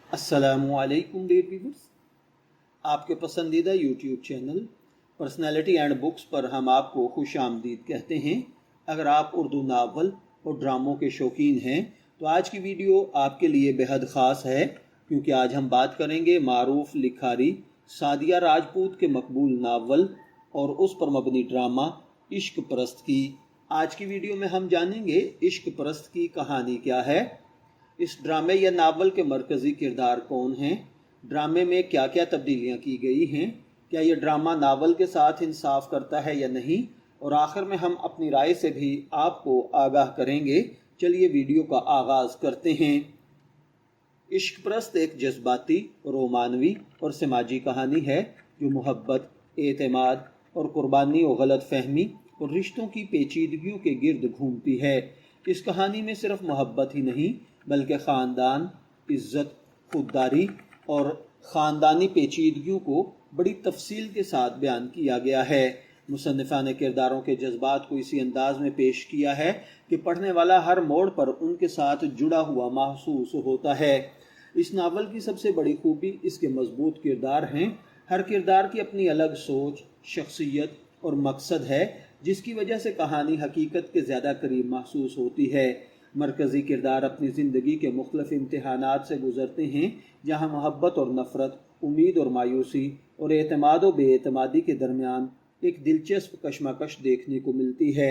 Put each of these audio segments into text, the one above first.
अस्सलामुअलैकुम dear viewers, आपके पसंदीदा YouTube channel personality and books पर हम आपको खुश आमदीद कहते हैं। अगर आप उर्दू नावल और ड्रामों के शौकीन हैं तो आज की वीडियो आपके लिए बेहद ख़ास है, क्योंकि आज हम बात करेंगे मारूफ लिखारी सादिया राजपूत के मकबूल नावल और उस पर मबनी ड्रामा इश्क परस्त की। आज की वीडियो में हम जानेंगे इश्क परस्त की कहानी क्या है, इस ड्रामे या नावल के मरकज़ी किरदार कौन हैं, ड्रामे में क्या क्या तब्दीलियाँ की गई हैं, क्या यह ड्रामा नावल के साथ इंसाफ करता है या नहीं, और आखिर में हम अपनी राय से भी आपको आगाह करेंगे। चलिए वीडियो का आगाज़ करते हैं। इश्क परस्त एक जज्बाती, रोमानवी और समाजी कहानी है जो मोहब्बत, एतमाद और कुर्बानी और गलत फहमी और रिश्तों की पेचीदगियों के गिर्द घूमती है। इस कहानी में सिर्फ मोहब्बत ही नहीं बल्कि ख़ानदान, इज़्ज़त, खुददारी और ख़ानदानी पेचीदगियों को बड़ी तफसील के साथ बयान किया गया है। मुसन्निफ़ा ने किरदारों के जज्बात को इसी अंदाज में पेश किया है कि पढ़ने वाला हर मोड़ पर उनके साथ जुड़ा हुआ महसूस होता है। इस नावल की सबसे बड़ी खूबी इसके मजबूत किरदार हैं। हर किरदार की अपनी अलग सोच, शख्सियत और मकसद है, जिसकी वजह से कहानी हकीकत के ज़्यादा करीब महसूस होती है। मरकज़ी किरदार अपनी ज़िंदगी के मुख्तलिफ इम्तिहानात से गुज़रते हैं, जहाँ मोहब्बत और नफ़रत, उम्मीद और मायूसी और एतमाद व बेएतमादी के दरमियान एक दिलचस्प कशमकश देखने को मिलती है।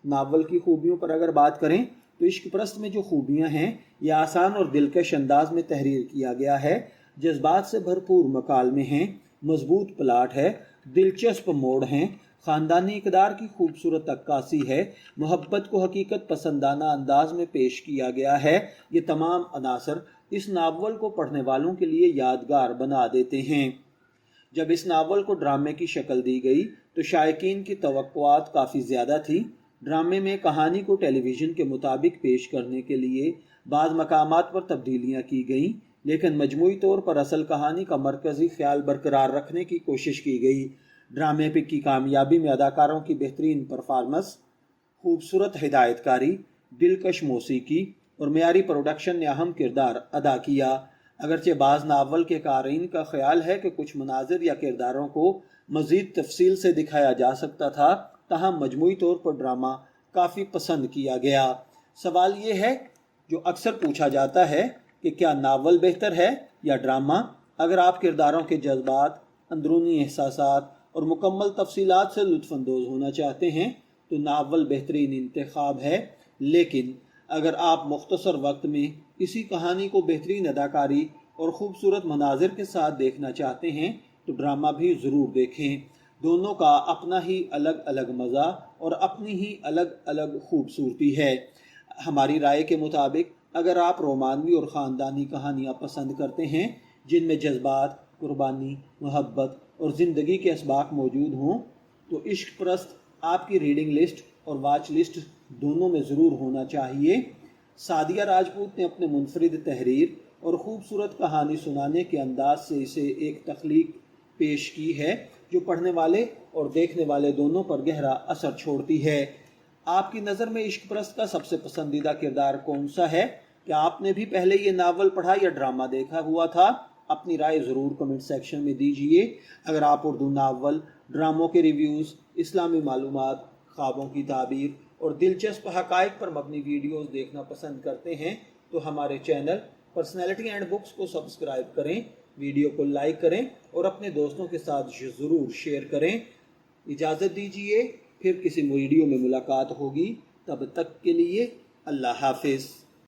नावल की खूबियों पर अगर बात करें तो इश्क परस्त में जो खूबियाँ हैं यह आसान और दिलकश अंदाज में तहरीर किया गया है। जज्बात से भरपूर मकालमे हैं, मजबूत प्लाट है, दिलचस्प मोड़ हैं, ख़ानदानी इक़दार की खूबसूरत अक्कासी है, मोहब्बत को हकीकत पसंदाना अंदाज में पेश किया गया है। ये तमाम अनासर इस नावल को पढ़ने वालों के लिए यादगार बना देते हैं। जब इस नावल को ड्रामे की शक्ल दी गई तो शायकीन की तवक्कुआत काफ़ी ज़्यादा थी। ड्रामे में कहानी को टेलीविज़न के मुताबिक पेश करने के लिए बाज़ मकामात पर तब्दीलियाँ की गईं, लेकिन मजमूई तौर पर असल कहानी का मरकज़ी ख्याल बरकरार रखने की कोशिश की गई। ड्रामे पे की कामयाबी में अदाकारों की बेहतरीन परफॉर्मेंस, खूबसूरत हिदायतकारी, दिलकश मौसीकी और मेयारी प्रोडक्शन ने अहम किरदार अदा किया। अगरचे बाज़ नावल के क़ारीन का ख्याल है कि कुछ मनाज़िर या किरदारों को मज़ीद तफसील से दिखाया जा सकता था, तहम मजमूई तौर पर ड्रामा काफ़ी पसंद किया गया। सवाल ये है जो अक्सर पूछा जाता है कि क्या नावल बेहतर है या ड्रामा। अगर आप किरदारों के जज्बात, अंदरूनी एहसासात और मुकम्मल तफसीलात से लुत्फ़अंदोज़ होना चाहते हैं तो नावल बेहतरीन इंतखाब है, लेकिन अगर आप मुख्तसर वक्त में इसी कहानी को बेहतरीन अदाकारी और ख़ूबसूरत मनाजिर के साथ देखना चाहते हैं तो ड्रामा भी ज़रूर देखें। दोनों का अपना ही अलग अलग मज़ा और अपनी ही अलग अलग खूबसूरती है। हमारी राय के मुताबिक अगर आप रोमानवी और ख़ानदानी कहानियाँ पसंद करते हैं जिनमें जज्बात, कुर्बानी, मोहब्बत और ज़िंदगी के असबाक मौजूद हों तो इश्क परस्त आपकी रीडिंग लिस्ट और वाच लिस्ट दोनों में ज़रूर होना चाहिए। सादिया राजपूत ने अपने मुनफरिद तहरीर और ख़ूबसूरत कहानी सुनाने के अंदाज से इसे एक तख्लीक पेश की है जो पढ़ने वाले और देखने वाले दोनों पर गहरा असर छोड़ती है। आपकी नज़र में इश्क परस्त का सबसे पसंदीदा किरदार कौन सा है? क्या आपने भी पहले ये नावल पढ़ा या ड्रामा देखा हुआ था? अपनी राय ज़रूर कमेंट सेक्शन में दीजिए। अगर आप उर्दू नावल, ड्रामों के रिव्यूज़, इस्लामी मालूमात, ख्वाबों की ताबीर और दिलचस्प हक़ाइक़ पर मबनी वीडियोज़ देखना पसंद करते हैं तो हमारे चैनल पर्सनैलिटी एंड बुक्स को सब्सक्राइब करें, वीडियो को लाइक करें और अपने दोस्तों के साथ ज़रूर शेयर करें। इजाज़त दीजिए, फिर किसी वीडियो में मुलाकात होगी। तब तक के लिए अल्लाह हाफ़िज़।